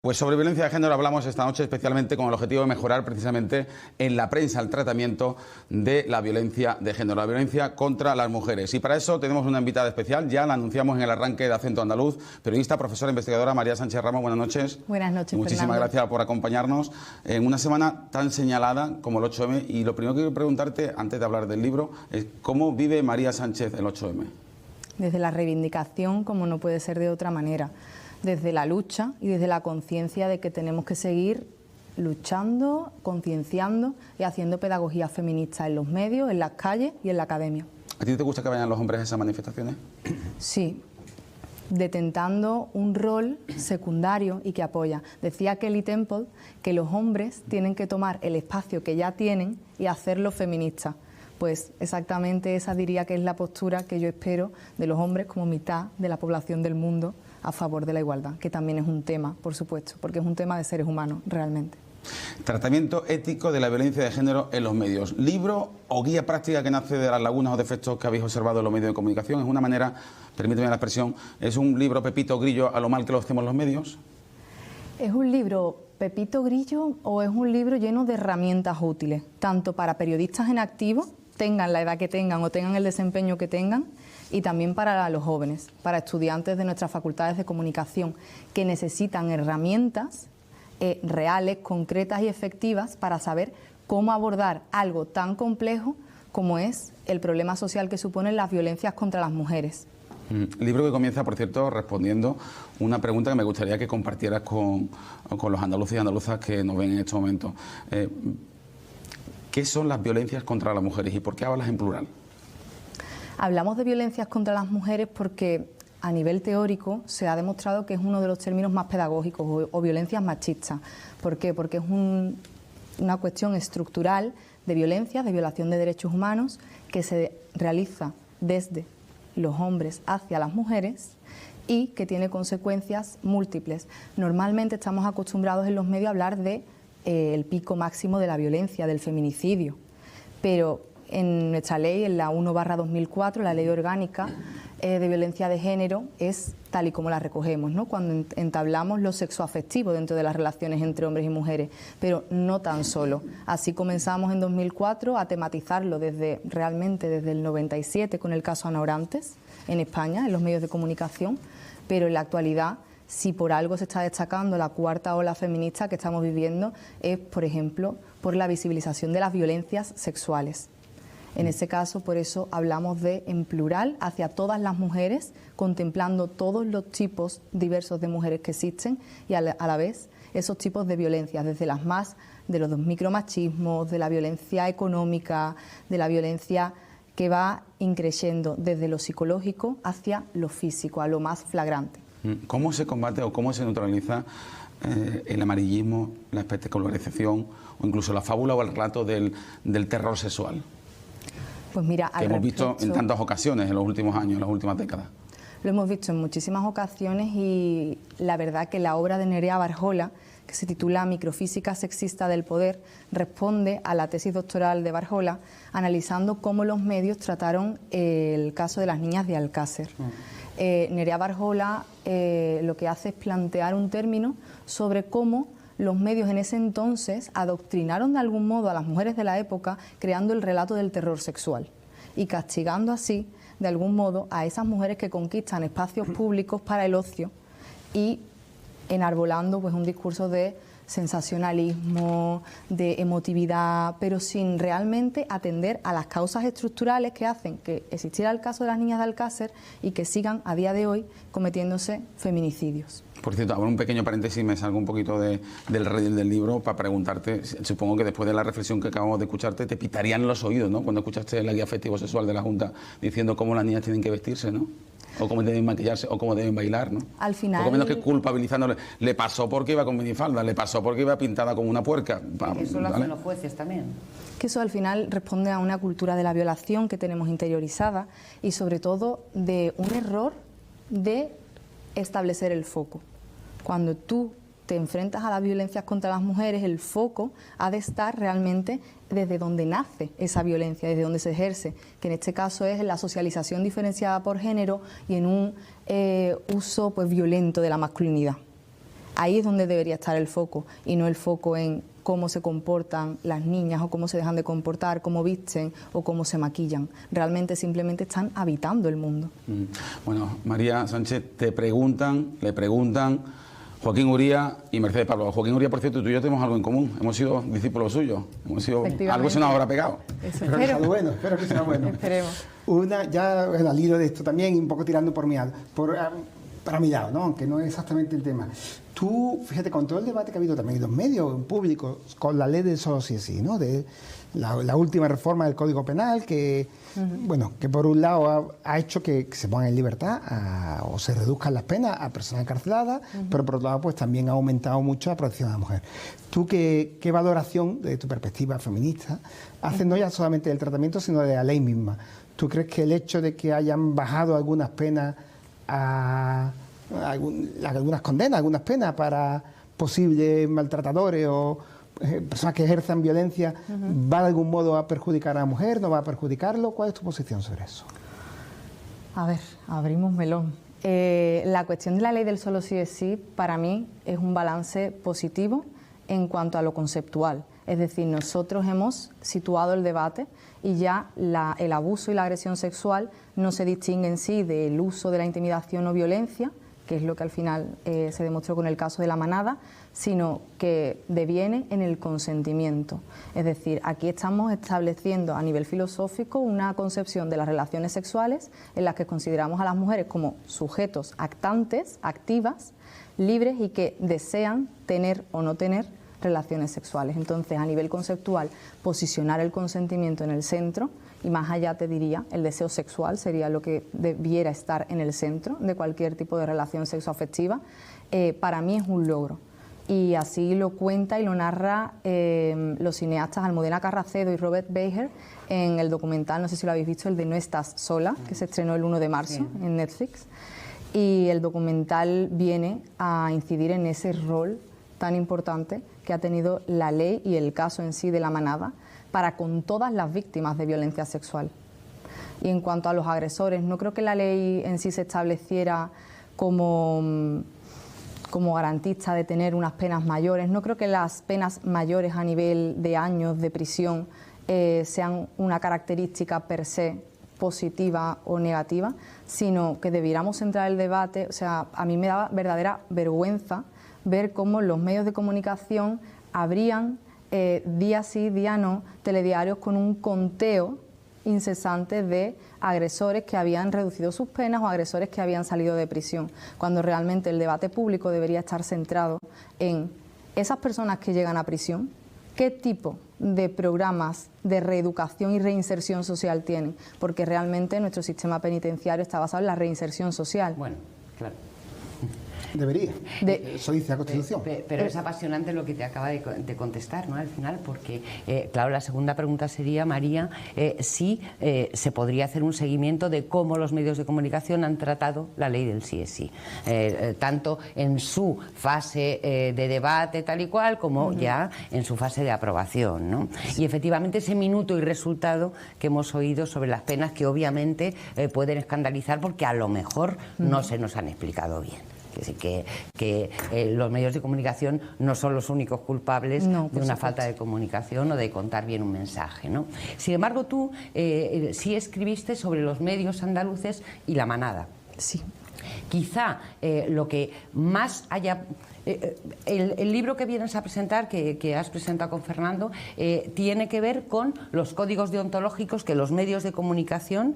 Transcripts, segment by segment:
Pues sobre violencia de género hablamos esta noche especialmente con el objetivo de mejorar precisamente en la prensa el tratamiento de la violencia de género, la violencia contra las mujeres. Y para eso tenemos una invitada especial, ya la anunciamos en el arranque de Acento Andaluz, periodista, profesora, investigadora María Sánchez Ramos. Buenas noches. Buenas noches, Muchísimas Fernando. gracias por acompañarnos en una semana tan señalada como el 8M. Y lo primero que quiero preguntarte, antes de hablar del libro, es ¿cómo vive María Sánchez el 8M? Desde la reivindicación, como no puede ser de otra manera. Desde la lucha y desde la conciencia de que tenemos que seguir luchando, concienciando y haciendo pedagogía feminista en los medios, en las calles y en la academia. ¿A ti te gusta que vayan los hombres a esas manifestaciones? Sí, detentando un rol secundario y que apoya. Decía Kelly Temple que los hombres tienen que tomar el espacio que ya tienen y hacerlo feminista. Pues exactamente esa diría que es la postura que yo espero de los hombres como mitad de la población del mundo a favor de la igualdad, que también es un tema, por supuesto, porque es un tema de seres humanos, realmente. Tratamiento ético de la violencia de género en los medios. ¿Libro o guía práctica que nace de las lagunas o defectos que habéis observado en los medios de comunicación? Es una manera, permíteme la expresión, ¿es un libro Pepito Grillo a lo mal que lo hacemos los medios? ¿Es un libro Pepito Grillo o es un libro lleno de herramientas útiles, tanto para periodistas en activo, tengan la edad que tengan o tengan el desempeño que tengan, y también para los jóvenes, para estudiantes de nuestras facultades de comunicación, que necesitan herramientas reales, concretas y efectivas para saber cómo abordar algo tan complejo como es el problema social que suponen las violencias contra las mujeres? Libro que comienza, por cierto, respondiendo una pregunta que me gustaría que compartieras con los andaluces y andaluzas que nos ven en estos momentos. ¿Qué son las violencias contra las mujeres y por qué hablas en plural? Hablamos de violencias contra las mujeres porque a nivel teórico se ha demostrado que es uno de los términos más pedagógicos, o violencias machistas. ¿Por qué? Porque es una cuestión estructural de violencia, de violación de derechos humanos, que se realiza desde los hombres hacia las mujeres y que tiene consecuencias múltiples. Normalmente estamos acostumbrados en los medios a hablar de el pico máximo de la violencia, del feminicidio, pero en nuestra ley, en la 1/2004, la ley orgánica de violencia de género, es tal y como la recogemos, ¿no? Cuando entablamos lo sexoafectivo dentro de las relaciones entre hombres y mujeres, pero no tan solo. Así comenzamos en 2004 a tematizarlo realmente desde el 97 con el caso Ana Orantes en España, en los medios de comunicación, pero en la actualidad, si por algo se está destacando la cuarta ola feminista que estamos viviendo, es, por ejemplo, por la visibilización de las violencias sexuales. En ese caso, por eso hablamos de en plural hacia todas las mujeres, contemplando todos los tipos diversos de mujeres que existen y a la vez esos tipos de violencias, desde las más de los micromachismos, de la violencia económica, de la violencia que va increciendo desde lo psicológico hacia lo físico, a lo más flagrante. ¿Cómo se combate o cómo se neutraliza el amarillismo, la espectacularización o incluso la fábula o el relato del terror sexual? Pues mira, que hemos visto en tantas ocasiones en los últimos años, en las últimas décadas. Lo hemos visto en muchísimas ocasiones y la verdad que la obra de Nerea Barjola, que se titula Microfísica sexista del poder, responde a la tesis doctoral de Barjola, analizando cómo los medios trataron el caso de las niñas de Alcácer. Nerea Barjola lo que hace es plantear un término sobre cómo los medios en ese entonces adoctrinaron de algún modo a las mujeres de la época, creando el relato del terror sexual y castigando así de algún modo a esas mujeres que conquistan espacios públicos para el ocio y enarbolando pues un discurso de sensacionalismo, de emotividad, pero sin realmente atender a las causas estructurales que hacen que existiera el caso de las niñas de Alcácer y que sigan a día de hoy cometiéndose feminicidios. Por cierto, ahora un pequeño paréntesis, me salgo un poquito del redil del libro para preguntarte, supongo que después de la reflexión que acabamos de escucharte te pitarían los oídos, ¿no? Cuando escuchaste la guía afectivo-sexual de la Junta diciendo cómo las niñas tienen que vestirse, ¿no? O cómo deben maquillarse, o cómo deben bailar, ¿no? Al final... Poco menos que culpabilizándole. Le pasó porque iba con minifalda, le pasó porque iba pintada como una puerca. Eso lo hacen los jueces también. Que eso al final responde a una cultura de la violación que tenemos interiorizada y sobre todo de un error de establecer el foco. Cuando tú te enfrentas a las violencias contra las mujeres, el foco ha de estar realmente desde donde nace esa violencia, desde donde se ejerce, que en este caso es en la socialización diferenciada por género y en un uso pues violento de la masculinidad. Ahí es donde debería estar el foco, y no el foco en cómo se comportan las niñas o cómo se dejan de comportar, cómo visten o cómo se maquillan. Realmente simplemente están habitando el mundo. Bueno, María Sánchez, le preguntan Joaquín Uría y Mercedes Pablo. Joaquín Uría, por cierto, tú y yo tenemos algo en común. Hemos sido discípulos suyos. Hemos sido algo se nos habrá pegado. Espero que sea bueno. Esperemos. Al hilo de esto también, un poco tirando para mi lado, ¿no? Aunque no es exactamente el tema. Tú, fíjate, con todo el debate que ha habido también en los medios públicos, con la ley del solo sí es sí, ¿no? De la última reforma del Código Penal, que, bueno, que por un lado ha hecho que se pongan en libertad o se reduzcan las penas a personas encarceladas, pero por otro lado, pues también ha aumentado mucho la protección a la mujer. ¿Tú qué valoración, de tu perspectiva feminista, haces no ya solamente del tratamiento, sino de la ley misma? ¿Tú crees que el hecho de que hayan bajado algunas penas algunas condenas, algunas penas para posibles maltratadores o personas que ejerzan violencia, va de algún modo a perjudicar a la mujer, no va a perjudicarlo? ¿Cuál es tu posición sobre eso? A ver, abrimos melón. La cuestión de la ley del solo sí es sí, para mí, es un balance positivo en cuanto a lo conceptual. Es decir, nosotros hemos situado el debate y ya el abuso y la agresión sexual no se distingue en sí del uso de la intimidación o violencia, que es lo que al final se demostró con el caso de La Manada, sino que deviene en el consentimiento. Es decir, aquí estamos estableciendo a nivel filosófico una concepción de las relaciones sexuales en las que consideramos a las mujeres como sujetos actantes, activas, libres y que desean tener o no tener relaciones sexuales. Entonces, a nivel conceptual, posicionar el consentimiento en el centro, y más allá te diría, el deseo sexual sería lo que debiera estar en el centro de cualquier tipo de relación sexoafectiva, para mí es un logro. Y así lo cuenta y lo narra los cineastas Almudena Carracedo y Robert Baker en el documental, no sé si lo habéis visto, el de No estás sola, que se estrenó el 1 de marzo en Netflix. Y el documental viene a incidir en ese rol tan importante que ha tenido la ley y el caso en sí de La Manada para con todas las víctimas de violencia sexual. Y en cuanto a los agresores, no creo que la ley en sí se estableciera como garantista de tener unas penas mayores. No creo que las penas mayores a nivel de años de prisión sean una característica per se positiva o negativa, sino que debiéramos centrar el debate. O sea, a mí me daba verdadera vergüenza ver cómo los medios de comunicación abrían día sí, día no, telediarios con un conteo incesante de agresores que habían reducido sus penas o agresores que habían salido de prisión, cuando realmente el debate público debería estar centrado en esas personas que llegan a prisión, qué tipo de programas de reeducación y reinserción social tienen, porque realmente nuestro sistema penitenciario está basado en la reinserción social. Bueno, claro. Debería. Eso dice la Constitución. Pero es apasionante lo que te acaba de contestar, ¿no? Al final, porque, claro, la segunda pregunta sería, María, si se podría hacer un seguimiento de cómo los medios de comunicación han tratado la ley del sí es sí. Tanto en su fase de debate tal y cual, como ya en su fase de aprobación, ¿no? Y efectivamente ese minuto y resultado que hemos oído sobre las penas que obviamente pueden escandalizar porque a lo mejor no se nos han explicado bien. Así que los medios de comunicación no son los únicos culpables de una falta de comunicación o de contar bien un mensaje, ¿no? Sin embargo, tú sí escribiste sobre los medios andaluces y La Manada. Sí. Quizá lo que más haya... el libro que vienes a presentar, que has presentado con Fernando, tiene que ver con los códigos deontológicos que los medios de comunicación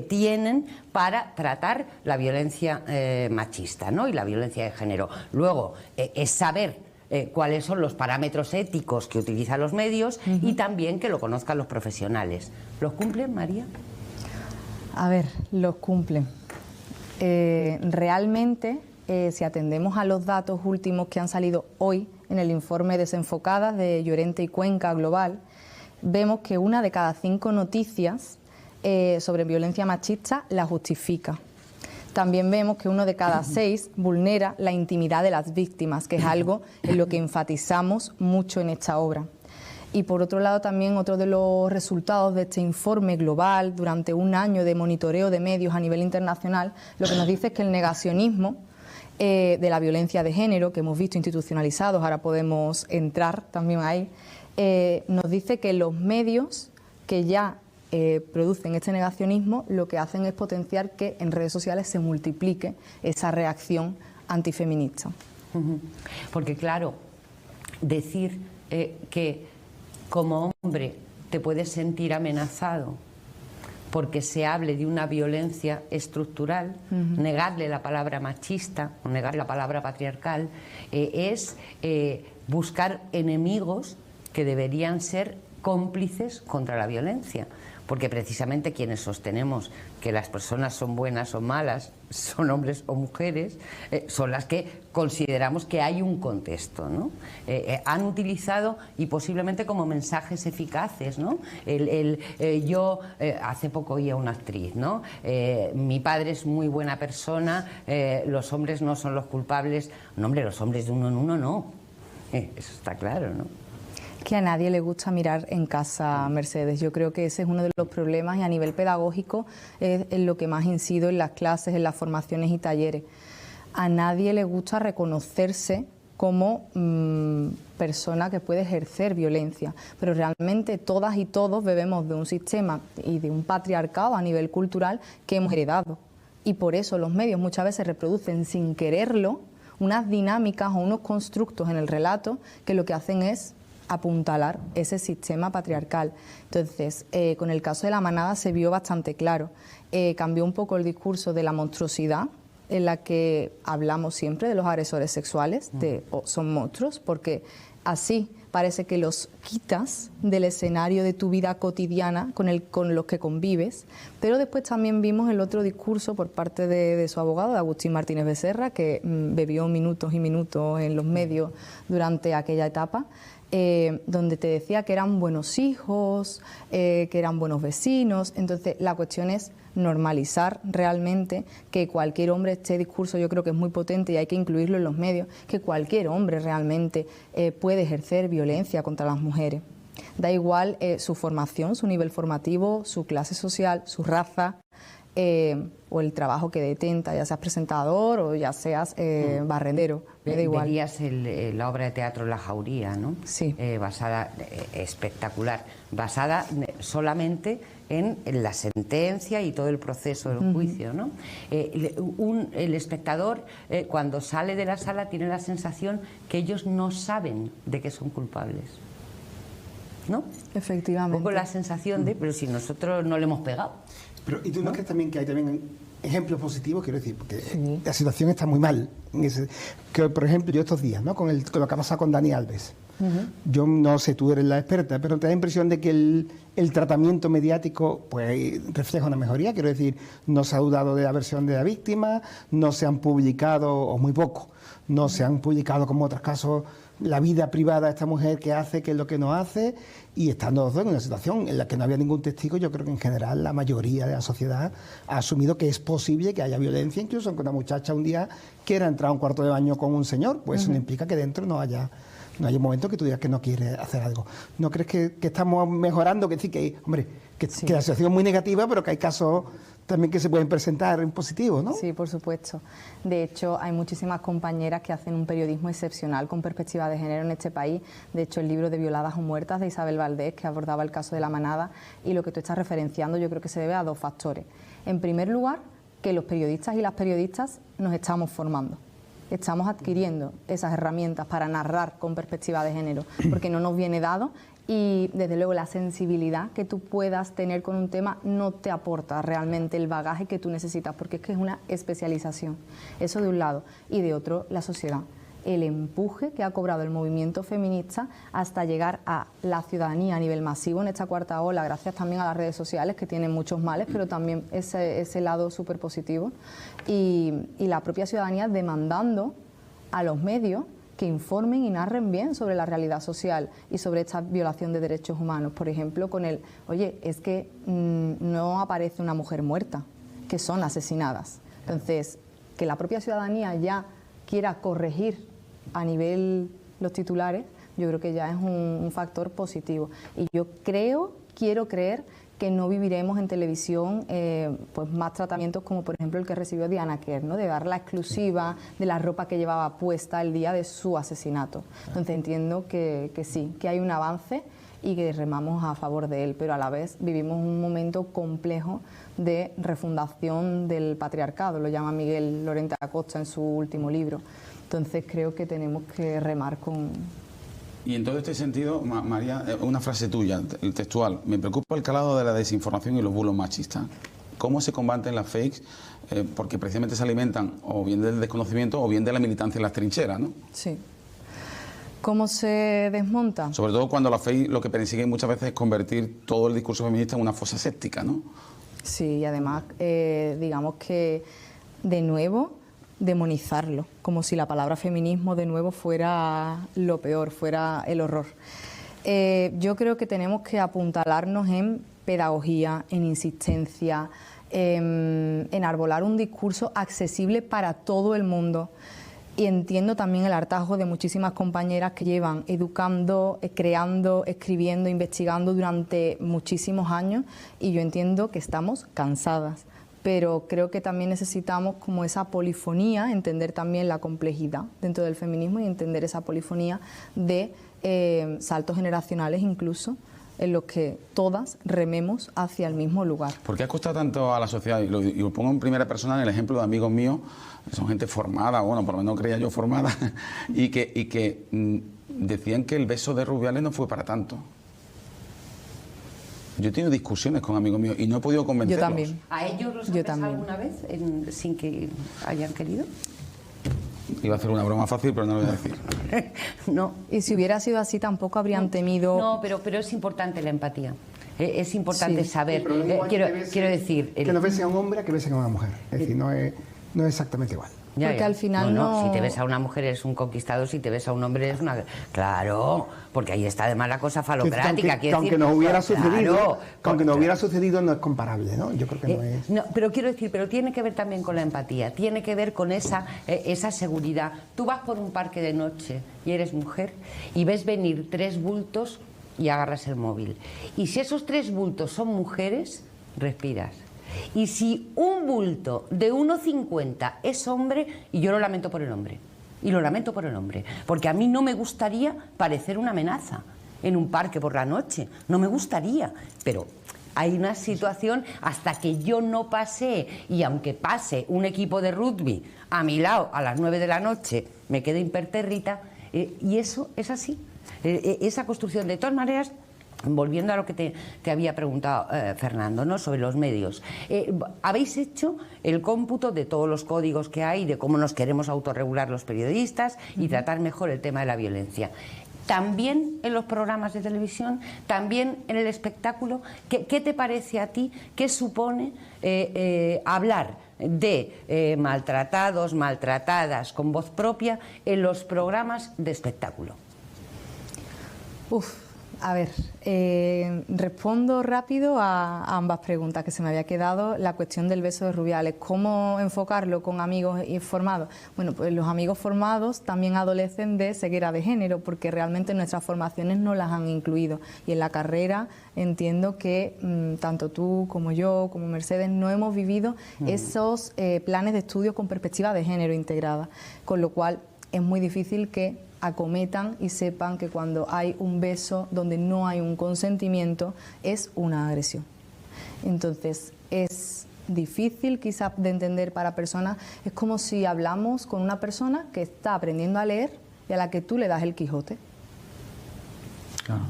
tienen para tratar la violencia machista, ¿no? Y la violencia de género. Luego, es saber cuáles son los parámetros éticos que utilizan los medios y también que lo conozcan los profesionales. ¿Los cumplen, María? A ver, los cumplen. Realmente, si atendemos a los datos últimos que han salido hoy en el informe Desenfocadas de Llorente y Cuenca Global, vemos que 1 de cada 5 noticias sobre violencia machista la justifica. También vemos que 1 de cada 6 vulnera la intimidad de las víctimas, que es algo en lo que enfatizamos mucho en esta obra. Y por otro lado también otro de los resultados de este informe global durante un año de monitoreo de medios a nivel internacional, lo que nos dice es que el negacionismo de la violencia de género, que hemos visto institucionalizados, ahora podemos entrar también ahí, nos dice que los medios que ya producen este negacionismo lo que hacen es potenciar que en redes sociales se multiplique esa reacción antifeminista. Porque claro, decir que como hombre te puedes sentir amenazado porque se hable de una violencia estructural, negarle la palabra machista o negarle la palabra patriarcal, es buscar enemigos que deberían ser cómplices contra la violencia. Porque precisamente quienes sostenemos que las personas son buenas o malas, son hombres o mujeres, son las que consideramos que hay un contexto, ¿no? Han utilizado, y posiblemente como mensajes eficaces, ¿no? Yo hace poco oía una actriz, ¿no? Mi padre es muy buena persona, los hombres no son los culpables. No, hombre, los hombres de uno en uno no. Eso está claro, ¿no? Que a nadie le gusta mirar en casa, Mercedes. Yo creo que ese es uno de los problemas, y a nivel pedagógico es en lo que más incido en las clases, en las formaciones y talleres. A nadie le gusta reconocerse como persona que puede ejercer violencia, pero realmente todas y todos bebemos de un sistema y de un patriarcado a nivel cultural que hemos heredado, y por eso los medios muchas veces reproducen sin quererlo unas dinámicas o unos constructos en el relato que lo que hacen es apuntalar ese sistema patriarcal. Entonces, con el caso de La Manada se vio bastante claro. Cambió un poco el discurso de la monstruosidad, en la que hablamos siempre de los agresores sexuales, son monstruos, porque así parece que los quitas del escenario de tu vida cotidiana con los que convives. Pero después también vimos el otro discurso por parte de su abogado, de Agustín Martínez Becerra, que bebió minutos y minutos en los medios durante aquella etapa, donde te decía que eran buenos hijos, que eran buenos vecinos. Entonces la cuestión es normalizar realmente que cualquier hombre, este discurso yo creo que es muy potente y hay que incluirlo en los medios, que cualquier hombre realmente puede ejercer violencia contra las mujeres. Da igual su formación, su nivel formativo, su clase social, su raza, o el trabajo que detenta, ya seas presentador o ya seas barrendero, me da igual. Verías la obra de teatro La Jauría, ¿no? Sí. Basada, espectacular, basada solamente en la sentencia y todo el proceso del juicio, ¿no? El espectador, cuando sale de la sala, tiene la sensación que ellos no saben de que son culpables, ¿no? Efectivamente. Un poco la sensación de, pero si nosotros no le hemos pegado. Pero, ¿y tú no crees también que hay también ejemplos positivos? Quiero decir, porque la situación está muy mal. Que, por ejemplo, yo estos días, ¿no? con lo que ha pasado con Dani Alves. Yo no sé, tú eres la experta, pero te da la impresión de que el tratamiento mediático pues refleja una mejoría. Quiero decir, no se ha dudado de la versión de la víctima, no se han publicado, o muy poco, no se han publicado, como otros casos, la vida privada de esta mujer, qué hace, qué es lo que no hace, y estando los dos en una situación en la que no había ningún testigo. Yo creo que en general la mayoría de la sociedad ha asumido que es posible que haya violencia, incluso aunque una muchacha un día quiera entrar a un cuarto de baño con un señor, pues eso no implica que dentro no haya un momento que tú digas que no quieres hacer algo. ¿No crees que estamos mejorando? Que sí, que, hombre, que la situación es muy negativa, pero que hay casos también que se pueden presentar en positivo, ¿no? Sí, por supuesto. De hecho, hay muchísimas compañeras que hacen un periodismo excepcional con perspectiva de género en este país. De hecho, el libro de Violadas o Muertas de Isabel Valdés, que abordaba el caso de La Manada, y lo que tú estás referenciando, yo creo que se debe a dos factores. En primer lugar, que los periodistas y las periodistas nos estamos formando. Estamos adquiriendo esas herramientas para narrar con perspectiva de género, porque no nos viene dado, y desde luego la sensibilidad que tú puedas tener con un tema no te aporta realmente el bagaje que tú necesitas, porque es que es una especialización. Eso de un lado. Y de otro, la sociedad. El empuje que ha cobrado el movimiento feminista hasta llegar a la ciudadanía a nivel masivo en esta cuarta ola, gracias también a las redes sociales, que tienen muchos males, pero también ese lado súper positivo, y la propia ciudadanía demandando a los medios que informen y narren bien sobre la realidad social y sobre esta violación de derechos humanos. Por ejemplo, con el, oye, es que no aparece una mujer muerta, que son asesinadas. Entonces, que la propia ciudadanía ya quiera corregir a nivel los titulares, yo creo que ya es un factor positivo. Y yo quiero creer que no viviremos en televisión pues más tratamientos como por ejemplo el que recibió Diana Kerr, ¿no? De dar la exclusiva de la ropa que llevaba puesta el día de su asesinato. Entonces entiendo que sí, que hay un avance y que remamos a favor de él, pero a la vez vivimos un momento complejo de refundación del patriarcado, lo llama Miguel Lorente Acosta en su último libro. Entonces creo que tenemos que remar con... Y en todo este sentido, María, una frase tuya, el textual: me preocupa el calado de la desinformación y los bulos machistas. ¿Cómo se combaten las fakes? Porque precisamente se alimentan o bien del desconocimiento o bien de la militancia en las trincheras, ¿no? Sí. ¿Cómo se desmonta? Sobre todo cuando la FEI lo que persiguen muchas veces es convertir todo el discurso feminista en una fosa séptica, ¿no? Sí, y además, digamos que, de nuevo, demonizarlo, como si la palabra feminismo, de nuevo, fuera lo peor, fuera el horror. Yo creo que tenemos que apuntalarnos en pedagogía, en insistencia, en enarbolar un discurso accesible para todo el mundo. Y entiendo también el hartazgo de muchísimas compañeras que llevan educando, creando, escribiendo, investigando durante muchísimos años, y yo entiendo que estamos cansadas, pero creo que también necesitamos como esa polifonía, entender también la complejidad dentro del feminismo y entender esa polifonía de saltos generacionales incluso, en los que todas rememos hacia el mismo lugar. ¿Por qué ha costado tanto a la sociedad? Y lo pongo en primera persona en el ejemplo de amigos míos, que son gente formada, bueno, por lo menos creía yo formada, y que decían que el beso de Rubiales no fue para tanto. Yo he tenido discusiones con amigos míos y no he podido convencerlos. Yo también. ¿A ellos los has besado alguna vez sin que hayan querido? Iba a hacer una broma fácil, pero no lo voy a decir. No. Y si hubiera sido así, tampoco habrían temido... No, pero es importante la empatía. Es importante saber. Quiero decir... Que no bese a un hombre a que bese a una mujer. Es decir, no es exactamente igual. Porque al final no... Si te ves a una mujer eres un conquistador, si te ves a un hombre eres una... Claro, porque ahí está además la cosa falocrática. Que aunque nos hubiera sucedido, aunque nos hubiera sucedido, no es comparable, ¿no? Yo creo que no es... No, pero quiero decir, pero tiene que ver también con la empatía, tiene que ver con esa seguridad. Tú vas por un parque de noche y eres mujer y ves venir 3 bultos y agarras el móvil. Y si esos 3 bultos son mujeres, respiras. Y si un bulto de 1,50 es hombre, y yo lo lamento por el hombre, porque a mí no me gustaría parecer una amenaza en un parque por la noche, no me gustaría, pero hay una situación hasta que yo no pasé, y aunque pase un equipo de rugby a mi lado a las 9 de la noche, me quedé impertérrita, y eso es así, esa construcción. De todas maneras, volviendo a lo que te había preguntado Fernando, ¿no?, sobre los medios, habéis hecho el cómputo de todos los códigos que hay, de cómo nos queremos autorregular los periodistas y tratar mejor el tema de la violencia. También en los programas de televisión, también en el espectáculo. ¿Qué te parece a ti? ¿Qué supone hablar de maltratados, maltratadas con voz propia en los programas de espectáculo? A ver, respondo rápido a ambas preguntas que se me había quedado. La cuestión del beso de Rubiales, ¿cómo enfocarlo con amigos formados? Bueno, pues los amigos formados también adolecen de ceguera de género, porque realmente nuestras formaciones no las han incluido. Y en la carrera entiendo que tanto tú como yo, como Mercedes, no hemos vivido esos planes de estudio con perspectiva de género integrada, con lo cual es muy difícil que acometan y sepan que cuando hay un beso donde no hay un consentimiento es una agresión. Entonces es difícil quizás de entender para personas. Es como si hablamos con una persona que está aprendiendo a leer y a la que tú le das el Quijote. Claro.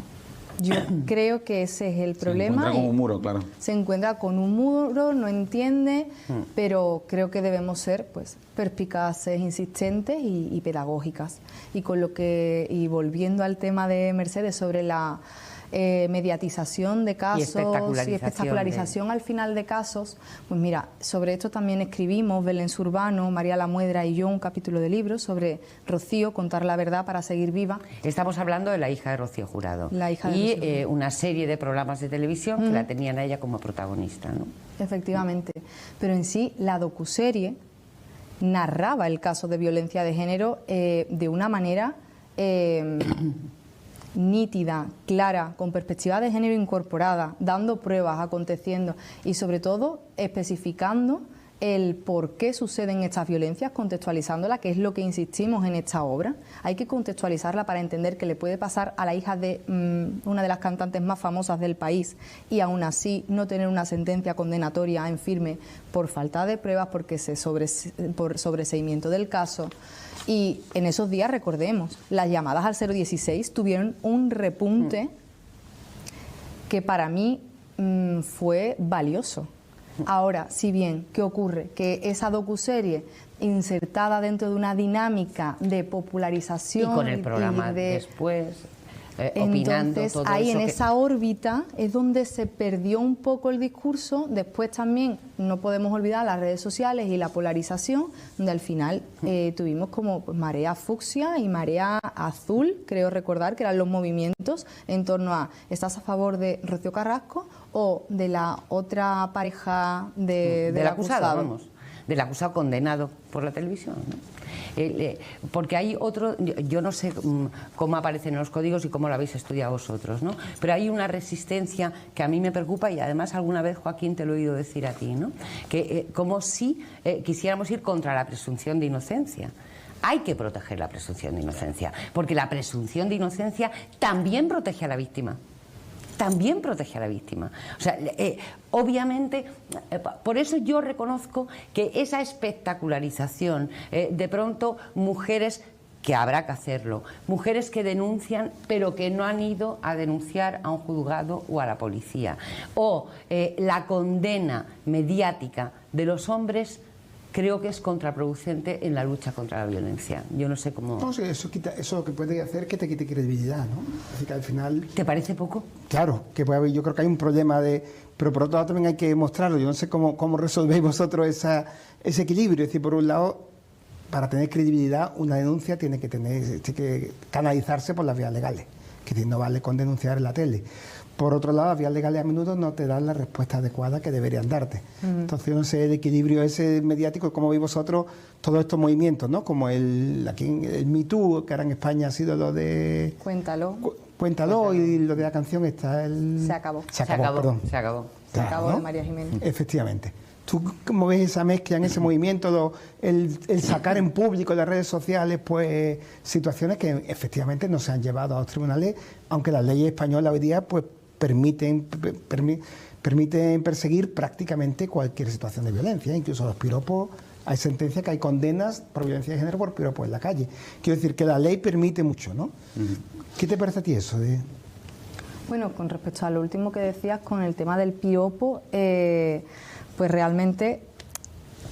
Yo creo que ese es el problema. Se encuentra con un muro, claro. Se encuentra con un muro, no entiende, pero creo que debemos ser pues perspicaces, insistentes y pedagógicas. Y volviendo al tema de Mercedes sobre la mediatización de casos y espectacularización al final de casos, pues mira, sobre esto también escribimos Belén Zurbano, María Lamuedra y yo un capítulo de libro sobre Rocío, contar la verdad para seguir viva. Estamos hablando de la hija de Rocío Jurado. La hija de Rocío Jurado. Una serie de programas de televisión que la tenían a ella como protagonista, ¿no? Efectivamente, pero en sí la docuserie narraba el caso de violencia de género de una manera nítida, clara, con perspectiva de género incorporada, dando pruebas, aconteciendo y sobre todo especificando el por qué suceden estas violencias, contextualizándola, que es lo que insistimos en esta obra. Hay que contextualizarla para entender que le puede pasar a la hija de una de las cantantes más famosas del país y aún así no tener una sentencia condenatoria en firme por falta de pruebas, porque por sobreseimiento del caso. Y en esos días, recordemos, las llamadas al 016 tuvieron un repunte que para mí fue valioso. Ahora, si bien, ¿qué ocurre? Que esa docuserie insertada dentro de una dinámica de popularización... Y con el programa después, opinando entonces, todo ahí eso en esa órbita es donde se perdió un poco el discurso. Después también no podemos olvidar las redes sociales y la polarización, donde al final tuvimos como pues, marea fucsia y marea azul, creo recordar que eran los movimientos en torno a ¿estás a favor de Rocío Carrasco o de la otra pareja del acusado? Vamos, del acusado condenado por la televisión, ¿no? Porque hay otro, yo no sé cómo aparecen en los códigos y cómo lo habéis estudiado vosotros, ¿no? Pero hay una resistencia que a mí me preocupa y además alguna vez, Joaquín, te lo he oído decir a ti, ¿no? Que como si quisiéramos ir contra la presunción de inocencia. Hay que proteger la presunción de inocencia, porque la presunción de inocencia también protege a la víctima. También protege a la víctima. O sea, obviamente, por eso yo reconozco que esa espectacularización, de pronto mujeres, que habrá que hacerlo, mujeres que denuncian pero que no han ido a denunciar a un juzgado o a la policía, o la condena mediática de los hombres, creo que es contraproducente en la lucha contra la violencia. Yo no sé cómo... No, eso lo que puede hacer es que te quite credibilidad, ¿no? Así que al final... ¿Te parece poco? Claro, que puede haber, yo creo que hay un problema de... Pero por otro lado también hay que mostrarlo. Yo no sé cómo resolvéis vosotros ese equilibrio. Es decir, por un lado, para tener credibilidad, una denuncia tiene que canalizarse por las vías legales, que no vale con denunciar en la tele. Por otro lado, las vías legales a menudo no te dan la respuesta adecuada que deberían darte. Entonces, yo no sé el equilibrio ese mediático, cómo veis vosotros todos estos movimientos, ¿no? Como el Me Too, que ahora en España ha sido lo de... Cuéntalo, y lo de la canción está Se acabó. Se acabó. Se acabó, ¿no? De María Jiménez. Efectivamente. ¿Tú cómo ves esa mezcla en ese movimiento, el sacar en público en las redes sociales pues situaciones que efectivamente no se han llevado a los tribunales, aunque las leyes españolas hoy día pues permiten perseguir prácticamente cualquier situación de violencia, incluso los piropos? Hay sentencias que hay condenas por violencia de género por piropos en la calle. Quiero decir que la ley permite mucho, ¿no? ¿Qué te parece a ti eso? Bueno, con respecto a lo último que decías con el tema del piropo, pues realmente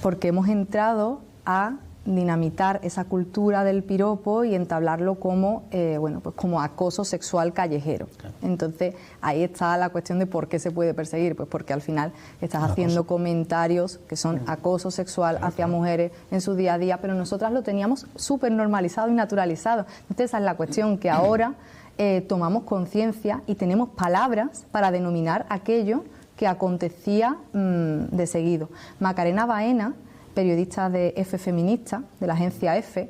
porque hemos entrado a dinamitar esa cultura del piropo y entablarlo como pues como acoso sexual callejero. Claro. Entonces ahí está la cuestión de por qué se puede perseguir, pues porque al final estás haciendo comentarios que son acoso sexual hacia mujeres en su día a día, pero nosotras lo teníamos súper normalizado y naturalizado. Entonces esa es la cuestión, que ahora tomamos conciencia y tenemos palabras para denominar aquello que acontecía de seguido. Macarena Baena, periodista de F Feminista, de la agencia F,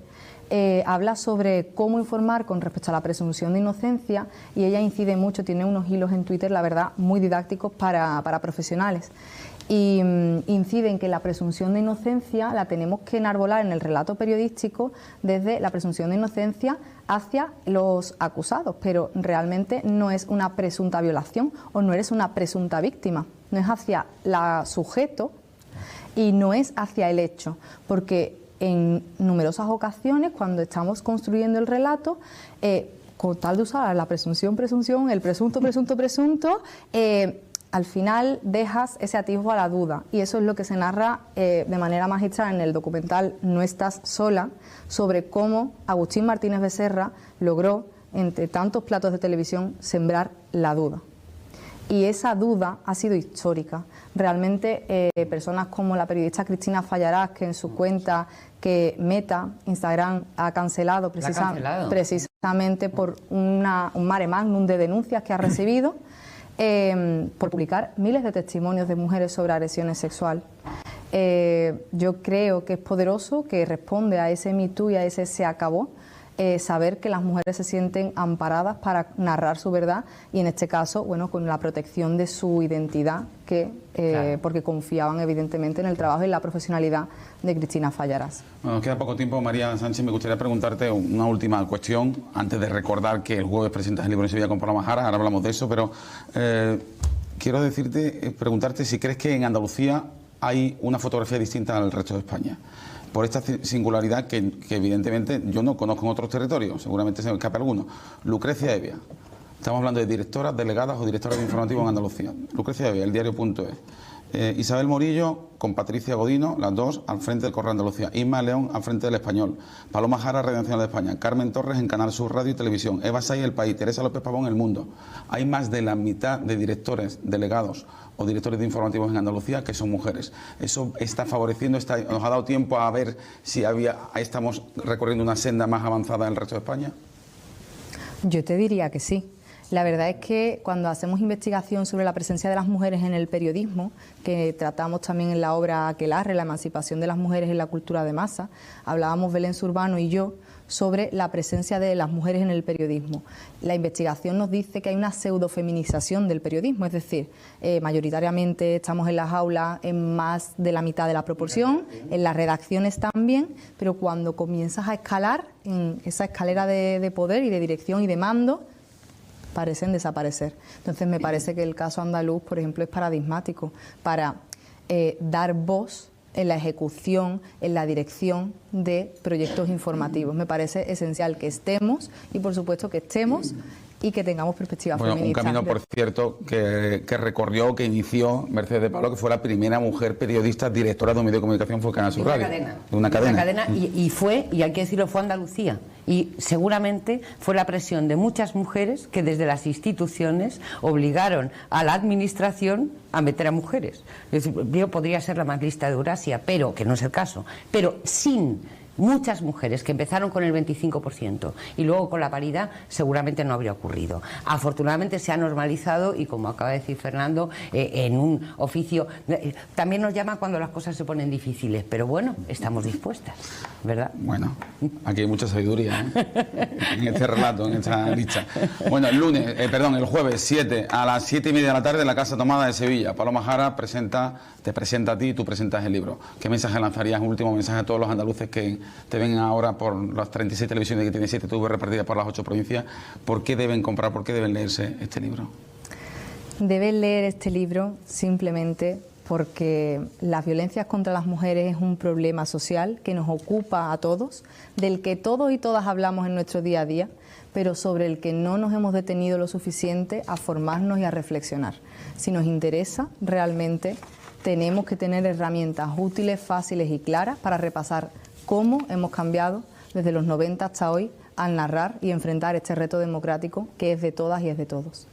habla sobre cómo informar con respecto a la presunción de inocencia, y ella incide mucho, tiene unos hilos en Twitter, la verdad, muy didácticos para profesionales. Y incide en que la presunción de inocencia la tenemos que enarbolar en el relato periodístico desde la presunción de inocencia hacia los acusados, pero realmente no es una presunta violación o no eres una presunta víctima, no es hacia la sujeto y no es hacia el hecho, porque en numerosas ocasiones cuando estamos construyendo el relato, con tal de usar la presunción, el presunto, al final dejas ese atisbo a la duda, y eso es lo que se narra de manera magistral en el documental No estás sola, sobre cómo Agustín Martínez Becerra logró, entre tantos platos de televisión, sembrar la duda. Y esa duda ha sido histórica. Realmente personas como la periodista Cristina Fallarás, que en su cuenta que Meta, Instagram, ha cancelado precisamente por un mare magnum de denuncias que ha recibido, por publicar miles de testimonios de mujeres sobre agresiones sexuales. Yo creo que es poderoso, que responde a ese Me Too y a ese se acabó, saber que las mujeres se sienten amparadas para narrar su verdad y en este caso, bueno, con la protección de su identidad, claro, porque confiaban evidentemente en el trabajo y en la profesionalidad de Cristina Fallarás. Bueno, nos queda poco tiempo, María Sánchez. Me gustaría preguntarte una última cuestión antes de recordar que el jueves presentas el libro en Sevilla con Paloma Jara. Ahora hablamos de eso, pero quiero preguntarte si crees que en Andalucía hay una fotografía distinta al resto de España. Por esta singularidad que evidentemente yo no conozco en otros territorios, seguramente se me escape alguno. Lucrecia Hevia, estamos hablando de directoras, delegadas o directoras de informativo en Andalucía. Lucrecia Hevia, el diario.es. Isabel Morillo con Patricia Godino, las dos al frente del Correo de Andalucía. Isma León al frente del Español. Paloma Jara, Radio Nacional de España. Carmen Torres en Canal Sur Radio y Televisión. Eva Say, El País. Teresa López Pavón, El Mundo. Hay más de la mitad de directores, delegados o directores de informativos en Andalucía que son mujeres. Eso está favoreciendo, nos ha dado tiempo a ver si estamos recorriendo una senda más avanzada en el resto de España. Yo te diría que sí. La verdad es que cuando hacemos investigación sobre la presencia de las mujeres en el periodismo, que tratamos también en la obra Aquelarre, la emancipación de las mujeres en la cultura de masa, hablábamos Belén Zurbano y yo sobre la presencia de las mujeres en el periodismo. La investigación nos dice que hay una pseudofeminización del periodismo, es decir, mayoritariamente estamos en las aulas en más de la mitad de la proporción, en las redacciones también, pero cuando comienzas a escalar en esa escalera de poder y de dirección y de mando, parecen desaparecer. Entonces me parece que el caso andaluz, por ejemplo, es paradigmático para dar voz en la ejecución, en la dirección de proyectos informativos. Me parece esencial que estemos y, por supuesto, que estemos y que tengamos perspectivas feministas. Un camino, por cierto, que recorrió, que inició Mercedes de Pablo, que fue la primera mujer periodista directora de un medio de comunicación, fue Canal Sur Radio. De una cadena. Y hay que decirlo, fue Andalucía. Y seguramente fue la presión de muchas mujeres que desde las instituciones obligaron a la administración a meter a mujeres. Es decir, yo podría ser la más lista de Eurasia, pero que no es el caso. Pero sin muchas mujeres que empezaron con el 25% y luego con la paridad seguramente no habría ocurrido. Afortunadamente se ha normalizado y, como acaba de decir Fernando, en un oficio también nos llama cuando las cosas se ponen difíciles, pero bueno, estamos dispuestas, ¿verdad? Bueno, aquí hay mucha sabiduría, en este relato, en esta lista. Bueno, el jueves 7 a las 7:30 de la tarde en la Casa Tomada de Sevilla. Paloma Jara te presenta a ti y tú presentas el libro. ¿Qué mensaje lanzarías, un último mensaje a todos los andaluces que te ven ahora por las 36 televisiones que tiene 7 TV repartidas por las 8 provincias? ¿Por qué deben comprar, por qué deben leerse este libro? Deben leer este libro simplemente porque las violencias contra las mujeres es un problema social que nos ocupa a todos, del que todos y todas hablamos en nuestro día a día, pero sobre el que no nos hemos detenido lo suficiente a formarnos y a reflexionar. Si nos interesa realmente, tenemos que tener herramientas útiles, fáciles y claras para repasar cómo hemos cambiado desde los 90 hasta hoy al narrar y enfrentar este reto democrático que es de todas y es de todos.